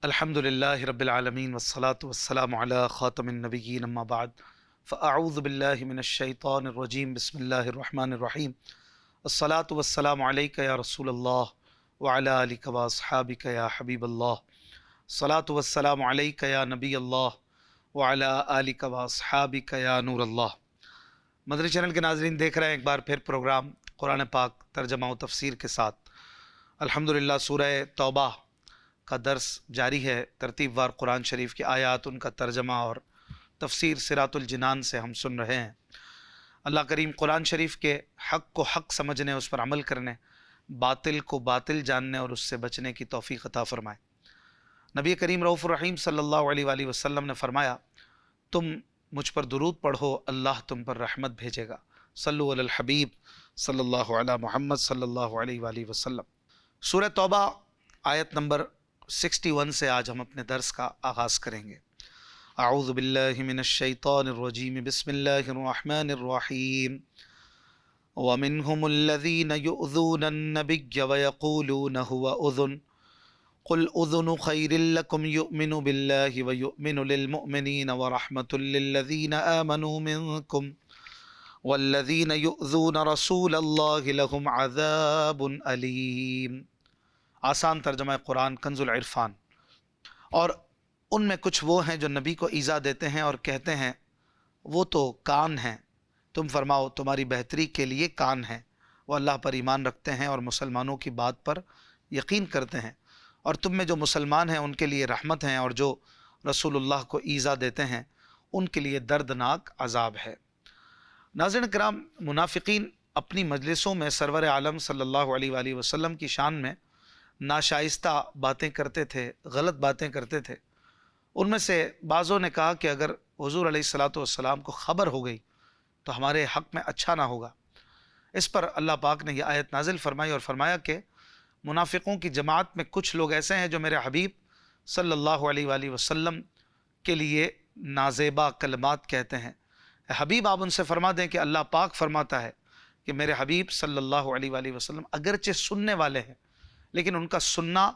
الحمدللہ رب العالمین والصلاة والسلام علی خاتم النبیین اما بعد فاعوذ باللہ من الشیطان الرجیم بسم اللہ الرحمن الرحیم الصلاة والسلام علیک یا رسول اللہ وعلی آلک واصحابک یا حبیب اللہ الصلاة والسلام علیک یا نبی اللہ وعلی آلک واصحابک یا نور اللہ۔ مدنی چینل کے ناظرین دیکھ رہے ہیں ایک بار پھر پروگرام قرآن پاک ترجمہ و تفسیر کے ساتھ۔ الحمدللہ سورہ توبہ کا درس جاری ہے، ترتیب وار قرآن شریف کی آیات، ان کا ترجمہ اور تفسیر صراط الجنان سے ہم سن رہے ہیں۔ اللہ کریم قرآن شریف کے حق کو حق سمجھنے، اس پر عمل کرنے، باطل کو باطل جاننے اور اس سے بچنے کی توفیق عطا فرمائے۔ نبی کریم رؤوف الرحیم صلی اللہ علیہ وآلہ وسلم نے فرمایا، تم مجھ پر درود پڑھو، اللہ تم پر رحمت بھیجے گا۔ صلو علی الحبیب صلی اللہ علی محمد صلی اللہ علیہ وآلہ وسلم۔ سورہ توبہ آیت نمبر 61 سے آج ہم اپنے درس کا آغاز کریں گے۔ اعوذ باللہ من الشیطان الرجیم بسم اللہ الرحمن الرحیم۔ ومنهم الذین یؤذون النبی ویقولون هو اذن قل اذن خیر لکم یؤمن باللہ ویؤمن للمؤمنین ورحمۃ للذین آمنوا منکم والذین یؤذون رسول اللہ لهم عذاب علیم۔ آسان ترجمہ قرآن کنز العرفان۔ اور ان میں کچھ وہ ہیں جو نبی کو ایذا دیتے ہیں اور کہتے ہیں وہ تو کان ہیں، تم فرماؤ تمہاری بہتری کے لیے کان ہیں، وہ اللہ پر ایمان رکھتے ہیں اور مسلمانوں کی بات پر یقین کرتے ہیں، اور تم میں جو مسلمان ہیں ان کے لیے رحمت ہیں، اور جو رسول اللہ کو ایذا دیتے ہیں ان کے لیے دردناک عذاب ہے۔ ناظرین کرام، منافقین اپنی مجلسوں میں سرور عالم صلی اللہ علیہ وآلہ وسلم کی شان میں ناشائستہ باتیں کرتے تھے، غلط باتیں کرتے تھے۔ ان میں سے بعضوں نے کہا کہ اگر حضور علیہ الصلوۃ والسلام کو خبر ہو گئی تو ہمارے حق میں اچھا نہ ہوگا۔ اس پر اللہ پاک نے یہ آیت نازل فرمائی اور فرمایا کہ منافقوں کی جماعت میں کچھ لوگ ایسے ہیں جو میرے حبیب صلی اللہ علیہ وآلہ وسلم کے لیے نازیبا کلمات کہتے ہیں۔ اے حبیب، آپ ان سے فرما دیں کہ اللہ پاک فرماتا ہے کہ میرے حبیب صلی اللہ علیہ وآلہ وسلم اگرچہ سننے والے ہیں لیکن ان کا سننا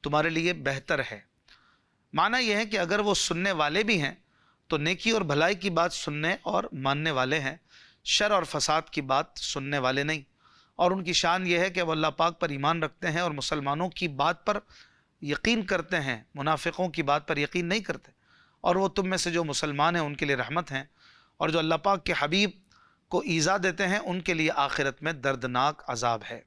تمہارے لیے بہتر ہے۔ معنی یہ ہے کہ اگر وہ سننے والے بھی ہیں تو نیکی اور بھلائی کی بات سننے اور ماننے والے ہیں، شر اور فساد کی بات سننے والے نہیں۔ اور ان کی شان یہ ہے کہ وہ اللہ پاک پر ایمان رکھتے ہیں اور مسلمانوں کی بات پر یقین کرتے ہیں، منافقوں کی بات پر یقین نہیں کرتے۔ اور وہ تم میں سے جو مسلمان ہیں ان کے لیے رحمت ہیں، اور جو اللہ پاک کے حبیب کو ایذا دیتے ہیں ان کے لیے آخرت میں دردناک عذاب ہے۔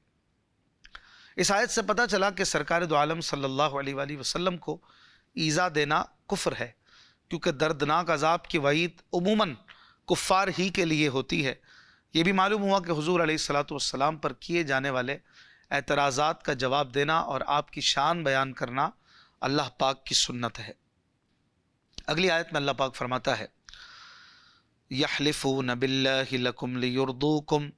اس آیت سے پتہ چلا کہ سرکار دو عالم صلی اللہ علیہ وآلہ وسلم کو ایذا دینا کفر ہے، کیونکہ دردناک عذاب کی وعید عموماً کفار ہی کے لیے ہوتی ہے۔ یہ بھی معلوم ہوا کہ حضور علیہ الصلوۃ والسلام پر کیے جانے والے اعتراضات کا جواب دینا اور آپ کی شان بیان کرنا اللہ پاک کی سنت ہے۔ اگلی آیت میں اللہ پاک فرماتا ہے، یحلفون باللہ لکم لیرضوکم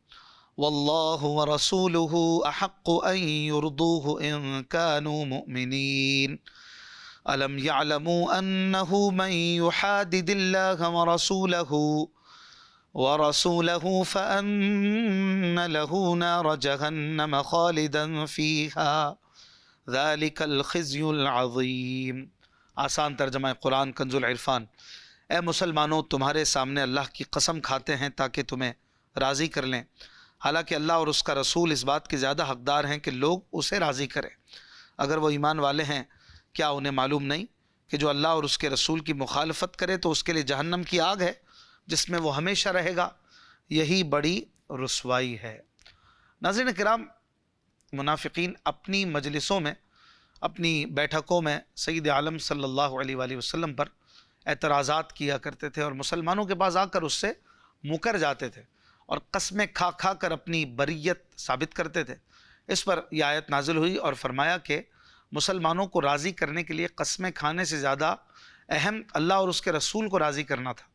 واللہ ورسولہ احق ان یرضوہ ان کانوا مؤمنین الم یعلموا انہ من یحادد اللہ ورسولہ فان لہ نار جہنم خالدا فیہا ذلک الخزی العظیم۔ آسان ترجمہ قرآن کنز العرفان۔ اے مسلمانوں، تمہارے سامنے اللہ کی قسم کھاتے ہیں تاکہ تمہیں راضی کر لیں، حالانکہ اللہ اور اس کا رسول اس بات کے زیادہ حقدار ہیں کہ لوگ اسے راضی کریں۔ اگر وہ ایمان والے ہیں، کیا انہیں معلوم نہیں کہ جو اللہ اور اس کے رسول کی مخالفت کرے تو اس کے لیے جہنم کی آگ ہے جس میں وہ ہمیشہ رہے گا، یہی بڑی رسوائی ہے۔ ناظرین کرام، منافقین اپنی مجلسوں میں، اپنی بیٹھکوں میں سید عالم صلی اللہ علیہ وآلہ وسلم پر اعتراضات کیا کرتے تھے اور مسلمانوں کے پاس آ کر اس سے مکر جاتے تھے اور قسمیں کھا کھا کر اپنی بریت ثابت کرتے تھے۔ اس پر یہ آیت نازل ہوئی اور فرمایا کہ مسلمانوں کو راضی کرنے کے لیے قسمیں کھانے سے زیادہ اہم اللہ اور اس کے رسول کو راضی کرنا تھا۔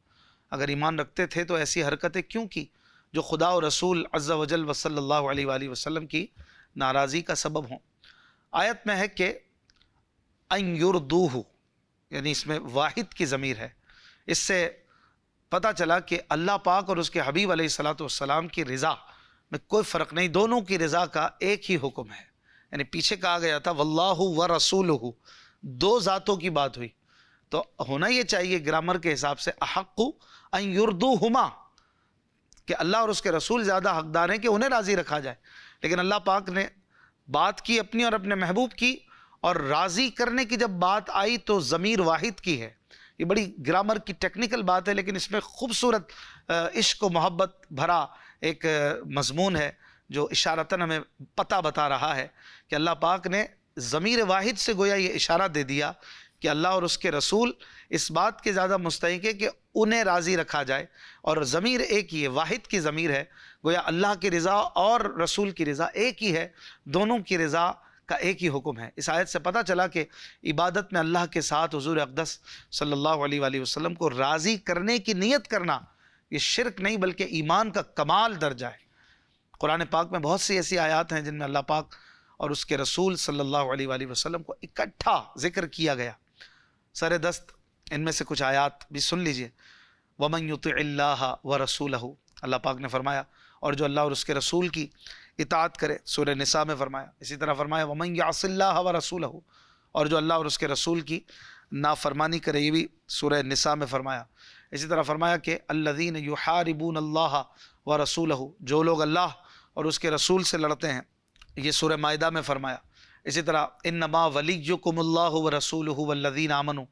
اگر ایمان رکھتے تھے تو ایسی حرکتیں کیوں کی جو خدا و رسول عز و جل و صلی اللہ علیہ وآلہ وسلم کی ناراضی کا سبب ہوں۔ آیت میں ہے کہ ان یردوہ، یعنی اس میں واحد کی ضمیر ہے۔ اس سے پتہ چلا کہ اللہ پاک اور اس کے حبیب علیہ الصلوۃ والسلام کی رضا میں کوئی فرق نہیں، دونوں کی رضا کا ایک ہی حکم ہے۔ یعنی پیچھے کہا گیا تھا واللہ ورسولہ، دو ذاتوں کی بات ہوئی تو ہونا یہ چاہیے گرامر کے حساب سے احق ان یردوہما، کہ اللہ اور اس کے رسول زیادہ حقدار ہیں کہ انہیں راضی رکھا جائے، لیکن اللہ پاک نے بات کی اپنی اور اپنے محبوب کی، اور راضی کرنے کی جب بات آئی تو ضمیر واحد کی ہے۔ یہ بڑی گرامر کی ٹیکنیکل بات ہے، لیکن اس میں خوبصورت عشق و محبت بھرا ایک مضمون ہے جو اشارتاً ہمیں پتہ بتا رہا ہے کہ اللہ پاک نے ضمیر واحد سے گویا یہ اشارہ دے دیا کہ اللہ اور اس کے رسول اس بات کے زیادہ مستحق ہے کہ انہیں راضی رکھا جائے، اور ضمیر ایک ہی ہے، واحد کی ضمیر ہے، گویا اللہ کی رضا اور رسول کی رضا ایک ہی ہے، دونوں کی رضا کا ایک ہی حکم ہے۔ اس آیت سے پتہ چلا کہ عبادت میں اللہ کے ساتھ حضور اقدس صلی اللہ علیہ وآلہ وسلم کو راضی کرنے کی نیت کرنا یہ شرک نہیں بلکہ ایمان کا کمال درجہ ہے۔ قرآن پاک میں بہت سی ایسی آیات ہیں جن میں اللہ پاک اور اس کے رسول صلی اللہ علیہ وآلہ وسلم کو اکٹھا ذکر کیا گیا۔ سر دست ان میں سے کچھ آیات بھی سن لیجئے۔ وَمَن يُطِعِ اللَّهَ وَرَسُولَهُ، اللہ پاک نے فرمایا اور جو اللہ اور اس کے رسول کی اطاعت کرے، سورہ نساء میں فرمایا۔ اسی طرح فرمایا وَمَن يَعْصِ اللَّهَ وَرَسُولَهُ، اور جو اللہ اور اس کے رسول کی نافرمانی کرے، یہ بھی سورہ نساء میں فرمایا۔ اسی طرح فرمایا کہ الَّذِينَ يُحَارِبُونَ اللَّهَ وَرَسُولَهُ، جو لوگ اللہ اور اس کے رسول سے لڑتے ہیں، یہ سورہ مائدہ میں فرمایا۔ اسی طرح انما ولیکم اللہ ورسولہ والذین آمنوا،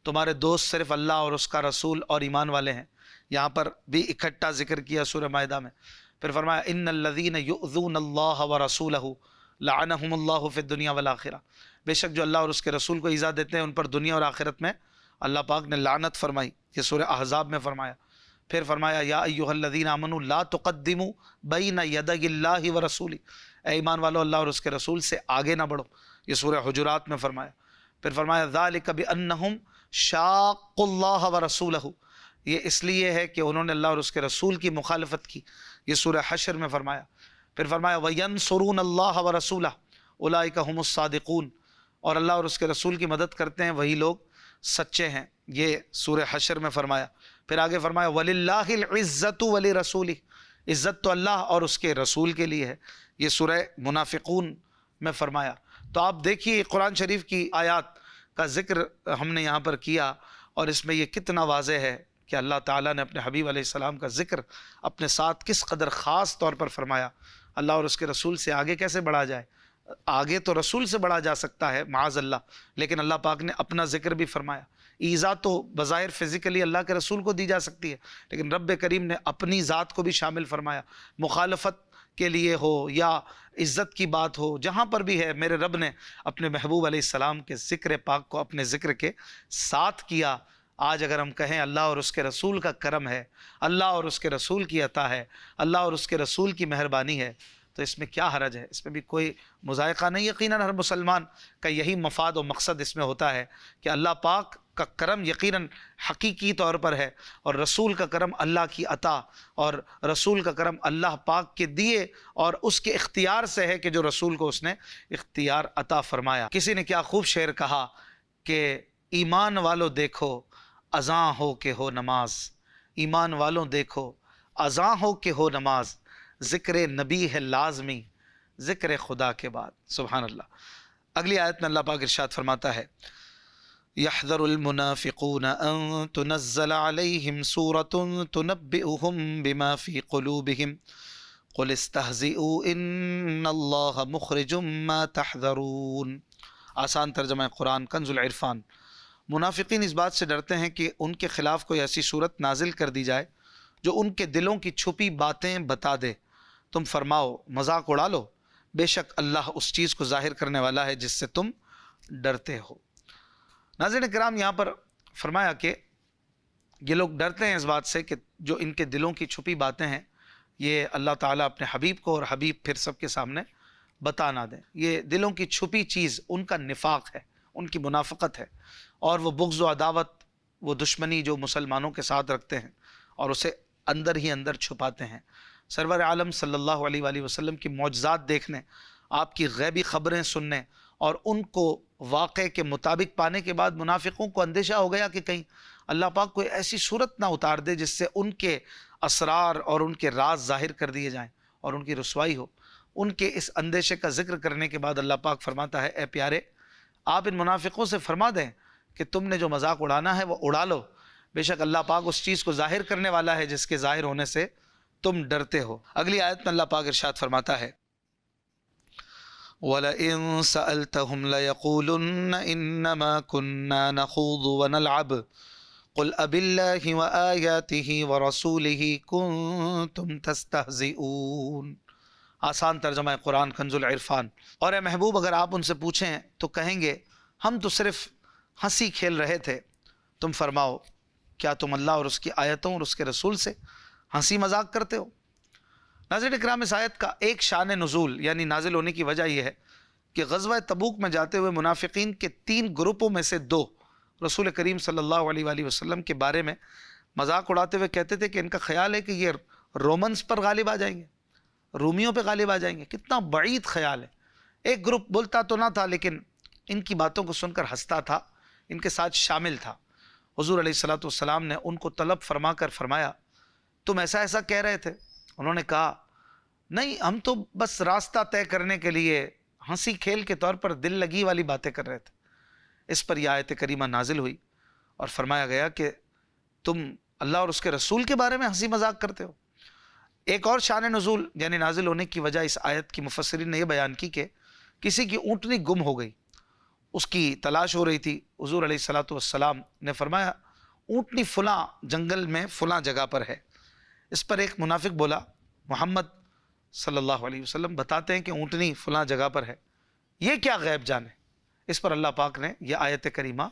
تمہارے دوست صرف اللہ اور اس کا رسول اور ایمان والے ہیں، یہاں پر بھی اکٹھا ذکر کیا سورہ مائدہ میں۔ پھر فرمایا ان الذین یؤذون اللہ ورسولہ لعنہم اللہ فی الدنیا والآخرہ، بے شک جو اللہ اور اس کے رسول کو ایذا دیتے ہیں ان پر دنیا اور آخرت میں اللہ پاک نے لعنت فرمائی، یہ سورہ احزاب میں فرمایا۔ پھر فرمایا یا ایھا الذین آمنوا لا تقدموا بین یدی اللہ ورسولہ، اے ایمان والو اللہ اور اس کے رسول سے آگے نہ بڑھو، یہ سورہ حجرات میں فرمایا۔ پھر فرمایا ذالک بانہم شاقوا اللہ ورسولہ، یہ اس لیے ہے کہ انہوں نے اللہ اور اس کے رسول کی مخالفت کی، یہ سورہ حشر میں فرمایا۔ پھر فرمایا وینصرون اللہ ورسولہ اولئک هم الصادقون، اور اللہ اور اس کے رسول کی مدد کرتے ہیں وہی لوگ سچے ہیں، یہ سورہ حشر میں فرمایا۔ پھر آگے فرمایا وَلِلَّهِ الْعِزَّةُ وَلِرَسُولِهِ، عزت تو اللہ اور اس کے رسول کے لیے ہے، یہ سورہ منافقون میں فرمایا۔ تو آپ دیکھیے قرآن شریف کی آیات کا ذکر ہم نے یہاں پر کیا، اور اس میں یہ کتنا واضح ہے کہ اللہ تعالیٰ نے اپنے حبیب علیہ السلام کا ذکر اپنے ساتھ کس قدر خاص طور پر فرمایا۔ اللہ اور اس کے رسول سے آگے کیسے بڑھا جائے؟ آگے تو رسول سے بڑھا جا سکتا ہے معاذ اللہ، لیکن اللہ پاک نے اپنا ذکر بھی فرمایا۔ ایذا تو بظاہر فزیکلی اللہ کے رسول کو دی جا سکتی ہے، لیکن رب کریم نے اپنی ذات کو بھی شامل فرمایا، مخالفت کے لیے ہو یا عزت کی بات ہو، جہاں پر بھی ہے میرے رب نے اپنے محبوب علیہ السلام کے ذکر پاک کو اپنے ذکر کے ساتھ کیا۔ آج اگر ہم کہیں اللہ اور اس کے رسول کا کرم ہے، اللہ اور اس کے رسول کی عطا ہے، اللہ اور اس کے رسول کی مہربانی ہے، تو اس میں کیا حرج ہے؟ اس میں بھی کوئی مذائقہ نہیں۔ یقیناً ہر مسلمان کا یہی مفاد و مقصد اس میں ہوتا ہے کہ اللہ پاک کا کرم یقیناً حقیقی طور پر ہے، اور رسول کا کرم اللہ کی عطا، اور رسول کا کرم اللہ پاک کے دیے اور اس کے اختیار سے ہے کہ جو رسول کو اس نے اختیار عطا فرمایا۔ کسی نے کیا خوب شعر کہا کہ ایمان والو دیکھو اذاں ہو کہ ہو نماز، ایمان والوں دیکھو اذاں ہو کہ ہو نماز، ذکر نبی ہے لازمی ذکر خدا کے بعد۔ سبحان اللہ۔ اگلی آیت میں اللہ پاک ارشاد فرماتا ہے یحذر المنافقون ان تنزل علیہم سورۃ تنبئہم بما فی قلوبہم قل استہزئوا ان اللہ مخرج ما تحذرون۔ آسان ترجمہ قرآن کنز العرفان۔ منافقین اس بات سے ڈرتے ہیں کہ ان کے خلاف کوئی ایسی صورت نازل کر دی جائے جو ان کے دلوں کی چھپی باتیں بتا دے، تم فرماؤ مذاق اڑا لو، بے شک اللہ اس چیز کو ظاہر کرنے والا ہے جس سے تم ڈرتے ہو۔ ناظرین کرام، یہاں پر فرمایا کہ یہ لوگ ڈرتے ہیں اس بات سے کہ جو ان کے دلوں کی چھپی باتیں ہیں یہ اللہ تعالیٰ اپنے حبیب کو اور حبیب پھر سب کے سامنے بتا نہ دیں۔ یہ دلوں کی چھپی چیز ان کا نفاق ہے، ان کی منافقت ہے، اور وہ بغض و عداوت، وہ دشمنی جو مسلمانوں کے ساتھ رکھتے ہیں اور اسے اندر ہی اندر چھپاتے ہیں۔ سرور عالم صلی اللہ علیہ وآلہ وسلم کی معجزات دیکھنے، آپ کی غیبی خبریں سننے اور ان کو واقع کے مطابق پانے کے بعد منافقوں کو اندیشہ ہو گیا کہ کہیں اللہ پاک کوئی ایسی صورت نہ اتار دے جس سے ان کے اسرار اور ان کے راز ظاہر کر دیے جائیں اور ان کی رسوائی ہو۔ ان کے اس اندیشے کا ذکر کرنے کے بعد اللہ پاک فرماتا ہے اے پیارے آپ ان منافقوں سے فرما دیں کہ تم نے جو مذاق اڑانا ہے وہ اڑا لو، بے شک اللہ پاک اس چیز کو ظاہر کرنے والا ہے جس کے ظاہر ہونے سے تم ڈرتے ہو۔ اگلی آیت میں اللہ پاک ارشاد فرماتا ہے وَلَئِن سَأَلْتَهُمْ لَيَقُولُنَّ إِنَّمَا كُنَّا نَخُوضُ وَنَلْعَبُ قُلْ أَبِاللَّهِ وَآيَاتِهِ وَرَسُولِهِ كُنتُمْ تَسْتَهْزِئُونَ۔ آسان ترجمہ قرآن کنز العرفان۔ اور اے محبوب اگر آپ ان سے پوچھیں تو کہیں گے ہم تو صرف ہنسی کھیل رہے تھے، تم فرماؤ کیا تم اللہ اور اس کی آیتوں اور اس کے رسول سے ہنسی مذاق کرتے ہو؟ ناظرین اکرام، اس آیت کا ایک شان نزول یعنی نازل ہونے کی وجہ یہ ہے کہ غزوہ تبوک میں جاتے ہوئے منافقین کے 3 گروپوں میں سے 2 رسول کریم صلی اللہ علیہ وآلہ وسلم کے بارے میں مذاق اڑاتے ہوئے کہتے تھے کہ ان کا خیال ہے کہ یہ رومنز پر غالب آ جائیں گے، رومیوں پہ غالب آ جائیں گے۔ کتنا بعید خیال ہے۔ ایک گروپ بولتا تو نہ تھا لیکن ان کی باتوں کو سن کر ہنستا تھا، ان کے ساتھ شامل تھا۔ حضور علیہ الصلوۃ والسلام نے ان کو طلب فرما کر فرمایا تم ایسا ایسا کہہ رہے تھے؟ انہوں نے کہا نہیں، ہم تو بس راستہ طے کرنے کے لیے ہنسی کھیل کے طور پر دل لگی والی باتیں کر رہے تھے۔ اس پر یہ آیت کریمہ نازل ہوئی اور فرمایا گیا کہ تم اللہ اور اس کے رسول کے بارے میں ہنسی مذاق کرتے ہو۔ ایک اور شان نزول یعنی نازل ہونے کی وجہ اس آیت کی مفسرین نے یہ بیان کی کہ کسی کی اونٹنی گم ہو گئی، اس کی تلاش ہو رہی تھی۔ حضور علیہ الصلوۃ والسلام نے فرمایا اونٹنی فلاں جنگل میں فلاں جگہ پر ہے۔ اس پر ایک منافق بولا محمد صلی اللہ علیہ وسلم بتاتے ہیں کہ اونٹنی فلاں جگہ پر ہے، یہ کیا غیب جانے؟ اس پر اللہ پاک نے یہ آیت کریمہ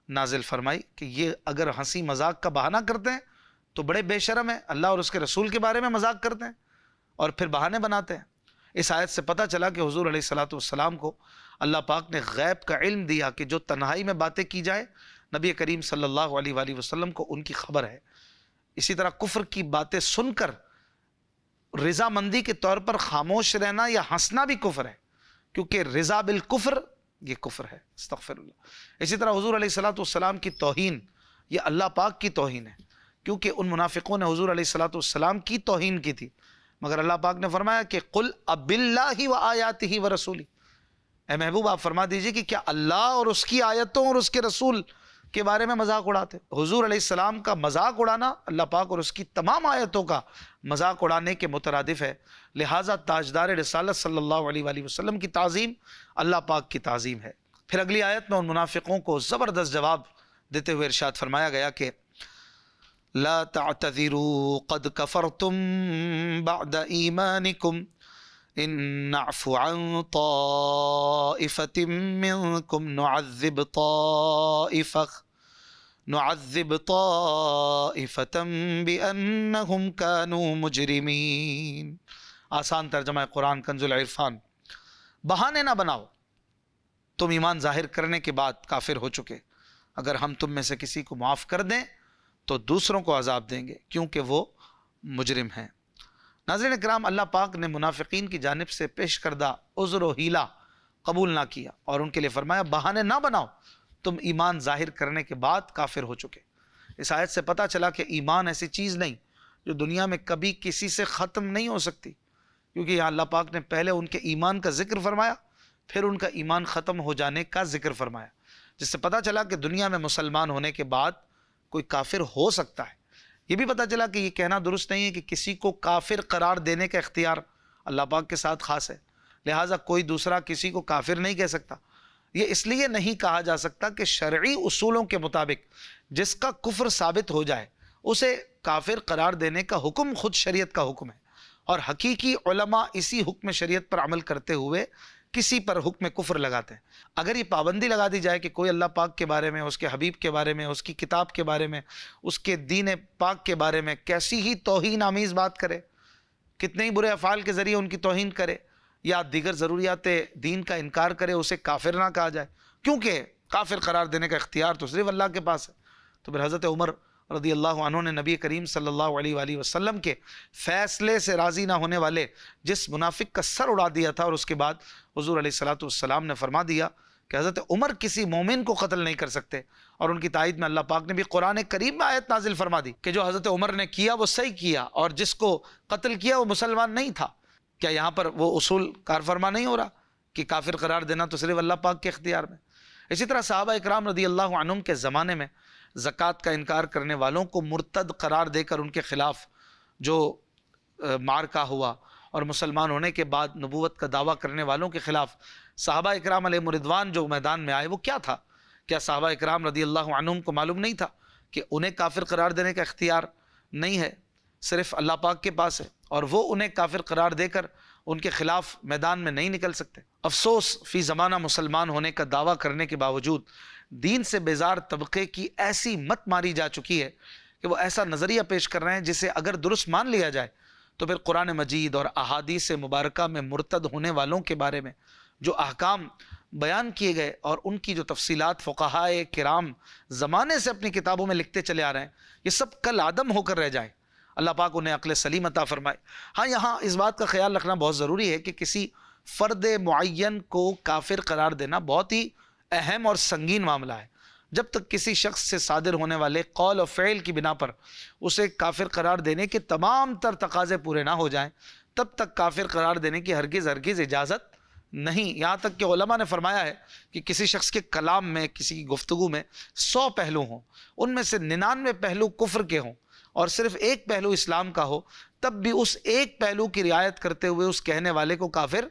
نازل فرمائی کہ یہ اگر ہنسی مذاق کا بہانہ کرتے ہیں تو بڑے بے شرم ہیں، اللہ اور اس کے رسول کے بارے میں مذاق کرتے ہیں اور پھر بہانے بناتے ہیں۔ اس آیت سے پتہ چلا کہ حضور علیہ الصلوۃ والسلام کو اللہ پاک نے غیب کا علم دیا کہ جو تنہائی میں باتیں کی جائے نبی کریم صلی اللہ علیہ وآلہ وسلم کو ان کی خبر ہے۔ اسی طرح کفر کی باتیں سن کر رضامندی کے طور پر خاموش رہنا یا ہنسنا بھی کفر ہے، کیونکہ رضا بالکفر یہ کفر ہے، استغفر اللہ۔ اسی طرح حضور علیہ الصلوۃ والسلام کی توہین یہ اللہ پاک کی توہین ہے، کیونکہ ان منافقوں نے حضور علیہ الصلوۃ والسلام کی توہین کی تھی، مگر اللہ پاک نے فرمایا کہ قل اباللہ وآیاتہ ورسولہ، اے محبوب آپ فرما دیجئے کہ کیا اللہ اور اس کی آیتوں اور اس کے رسول کے بارے میں مذاق اڑاتے؟ حضور علیہ السلام کا مذاق اڑانا اللہ پاک اور اس کی تمام آیتوں کا مذاق اڑانے کے مترادف ہے، لہٰذا تاجدار رسالت صلی اللہ علیہ وآلہ وسلم کی تعظیم اللہ پاک کی تعظیم ہے۔ پھر اگلی آیت میں ان منافقوں کو زبردست جواب دیتے ہوئے ارشاد فرمایا گیا کہ لا تعتذروا قد كفرتم بعد ایمانکم ان نعف عن طائفة منكم نعذب طائفة بأنهم كانوا مجرمین۔ آسان ترجمہ قرآن کنز العرفان۔ بہانے نہ بناؤ، تم ایمان ظاہر کرنے کے بعد کافر ہو چکے، اگر ہم تم میں سے کسی کو معاف کر دیں تو دوسروں کو عذاب دیں گے کیونکہ وہ مجرم ہیں۔ ناظرین اکرام، اللہ پاک نے منافقین کی جانب سے پیش کردہ عذر و حیلہ قبول نہ کیا اور ان کے لیے فرمایا بہانے نہ بناؤ، تم ایمان ظاہر کرنے کے بعد کافر ہو چکے۔ اس آیت سے پتہ چلا کہ ایمان ایسی چیز نہیں جو دنیا میں کبھی کسی سے ختم نہیں ہو سکتی، کیونکہ یہاں اللہ پاک نے پہلے ان کے ایمان کا ذکر فرمایا، پھر ان کا ایمان ختم ہو جانے کا ذکر فرمایا، جس سے پتہ چلا کہ دنیا میں مسلمان ہونے کے بعد کوئی کافر ہو سکتا ہے۔ یہ بھی پتہ چلا کہ یہ کہنا درست نہیں ہے کہ کسی کو کافر قرار دینے کا اختیار اللہ پاک کے ساتھ خاص ہے، لہٰذا کوئی دوسرا کسی کو کافر نہیں کہہ سکتا۔ یہ اس لیے نہیں کہا جا سکتا کہ شرعی اصولوں کے مطابق جس کا کفر ثابت ہو جائے اسے کافر قرار دینے کا حکم خود شریعت کا حکم ہے، اور حقیقی علماء اسی حکم شریعت پر عمل کرتے ہوئے کسی پر حکم کفر لگاتے ہیں۔ اگر یہ پابندی لگا دی جائے کہ کوئی اللہ پاک کے بارے میں، اس کے حبیب کے بارے میں، اس کی کتاب کے بارے میں، اس کے دین پاک کے بارے میں کیسی ہی توہین آمیز بات کرے، کتنے ہی برے افعال کے ذریعے ان کی توہین کرے یا دیگر ضروریات دین کا انکار کرے، اسے کافر نہ کہا جائے، کیونکہ کافر قرار دینے کا اختیار تو صرف اللہ کے پاس ہے۔ تو پھر حضرت عمر رضی اللہ عنہ نے نبی کریم صلی اللہ علیہ وآلہ وسلم کے فیصلے سے راضی نہ ہونے والے جس منافق کا سر اڑا دیا تھا، اور اس کے بعد حضور علیہ الصلوۃ والسلام نے فرما دیا کہ حضرت عمر کسی مومن کو قتل نہیں کر سکتے، اور ان کی تائید میں اللہ پاک نے بھی قرآن کریم میں آیت نازل فرما دی کہ جو حضرت عمر نے کیا وہ صحیح کیا، اور جس کو قتل کیا وہ مسلمان نہیں تھا۔ کیا یہاں پر وہ اصول کار فرما نہیں ہو رہا کہ کافر قرار دینا تو صرف اللہ پاک کے اختیار میں؟ اسی طرح صحابہ اکرام رضی اللہ عنہم کے زمانے میں زکوٰۃ کا انکار کرنے والوں کو مرتد قرار دے کر ان کے خلاف جو معرکہ ہوا، اور مسلمان ہونے کے بعد نبوت کا دعویٰ کرنے والوں کے خلاف صحابہ اکرام علیہم رضوان جو میدان میں آئے وہ کیا تھا؟ کیا صحابہ اکرام رضی اللہ عنہم کو معلوم نہیں تھا کہ انہیں کافر قرار دینے کا اختیار نہیں ہے، صرف اللہ پاک کے پاس ہے، اور وہ انہیں کافر قرار دے کر ان کے خلاف میدان میں نہیں نکل سکتے؟ افسوس، فی زمانہ مسلمان ہونے کا دعویٰ کرنے کے باوجود دین سے بیزار طبقے کی ایسی مت ماری جا چکی ہے کہ وہ ایسا نظریہ پیش کر رہے ہیں جسے اگر درست مان لیا جائے تو پھر قرآن مجید اور احادیث مبارکہ میں مرتد ہونے والوں کے بارے میں جو احکام بیان کیے گئے اور ان کی جو تفصیلات فقہائے کرام زمانے سے اپنی کتابوں میں لکھتے چلے آ رہے ہیں، یہ سب کل عدم ہو کر رہ جائے۔ اللہ پاک انہیں عقل سلیم عطا فرمائے۔ ہاں، یہاں اس بات کا خیال رکھنا بہت ضروری ہے کہ کسی فرد معین کو کافر قرار دینا بہت ہی اہم اور سنگین معاملہ ہے۔ جب تک کسی شخص سے صادر ہونے والے قول اور فعل کی بنا پر اسے کافر قرار دینے کے تمام تر تقاضے پورے نہ ہو جائیں، تب تک کافر قرار دینے کی ہرگز اجازت نہیں۔ یہاں تک کہ علماء نے فرمایا ہے کہ کسی شخص کے کلام میں، کسی کی گفتگو میں 100 پہلو ہوں، ان میں سے 99 پہلو کفر کے ہوں اور صرف ایک پہلو اسلام کا ہو، تب بھی اس ایک پہلو کی رعایت کرتے ہوئے اس کہنے والے کو کافر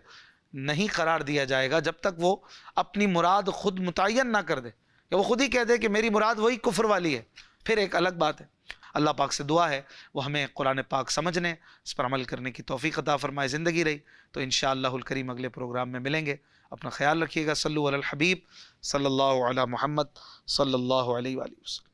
نہیں قرار دیا جائے گا، جب تک وہ اپنی مراد خود متعین نہ کر دے، کہ وہ خود ہی کہہ دے کہ میری مراد وہی کفر والی ہے، پھر ایک الگ بات ہے۔ اللہ پاک سے دعا ہے وہ ہمیں قرآن پاک سمجھنے، اس پر عمل کرنے کی توفیق عطا فرمائے۔ زندگی رہی تو انشاءاللہ الکریم اگلے پروگرام میں ملیں گے۔ اپنا خیال رکھیے گا۔ صلو علی الحبیب صلی اللہ علی محمد صلی اللہ علیہ وآلہ وسلم۔